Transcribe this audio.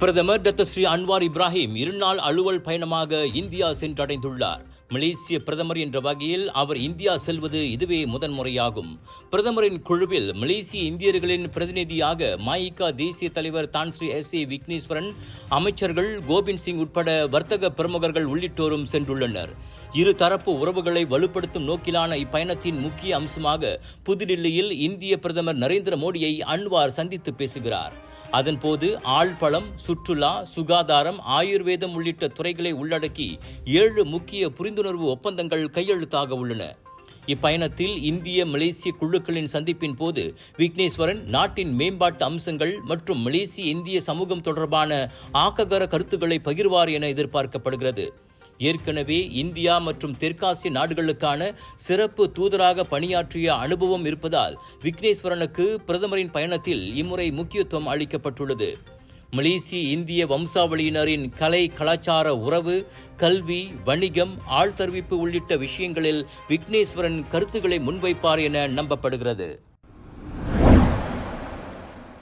பிரதமர் doctor Sri Anwar Ibrahim 2 நாள் அலுவல் பயணமாக இந்தியா சென்றடைந்துள்ளார். மலேசிய பிரதமர் என்ற வகையில் அவர் இந்தியா செல்வது இதுவே முதன்முறையாகும். பிரதமரின் குழுவில் மலேசிய இந்தியர்களின் பிரதிநிதியாக மஇகா தேசிய தலைவர் தான் ஸ்ரீ SA விக்னேஸ்வரன், அமைச்சர்கள் கோபிந்த் சிங் உட்பட வர்த்தக பிரமுகர்கள் உள்ளிட்டோரும் சென்றுள்ளனர். இரு தரப்பு உறவுகளை வலுப்படுத்தும் நோக்கிலான இப்பயணத்தின் முக்கிய அம்சமாக புதுடில்லியில் இந்திய பிரதமர் நரேந்திர மோடியை அன்வார் சந்தித்து பேசுகிறார். அதன்போது ஆழ்பலம், சுற்றுலா, சுகாதாரம், ஆயுர்வேதம் உள்ளிட்ட துறைகளை உள்ளடக்கி 7 முக்கிய புரிந்துணர்வு ஒப்பந்தங்கள் கையெழுத்தாக உள்ளன. இப்பயணத்தில் இந்திய மலேசிய குழுக்களின் சந்திப்பின் போது விக்னேஸ்வரன் நாட்டின் மேம்பாட்டு அம்சங்கள் மற்றும் மலேசிய இந்திய சமூகம் தொடர்பான ஆக்ககர கருத்துக்களை பகிர்வார் என எதிர்பார்க்கப்படுகிறது. ஏற்கனவே இந்தியா மற்றும் தெற்காசிய நாடுகளுக்கான சிறப்பு தூதராக பணியாற்றிய அனுபவம் இருப்பதால் விக்னேஸ்வரனுக்கு பிரதமரின் பயணத்தில் இம்முறை முக்கியத்துவம் அளிக்கப்பட்டுள்ளது. மலேசிய இந்திய வம்சாவளியினரின் கலை கலாச்சார உறவு, கல்வி, வணிகம், ஆழ்தர்விப்பு உள்ளிட்ட விஷயங்களில் விக்னேஸ்வரன் கருத்துக்களை முன்வைப்பார் என நம்பப்படுகிறது.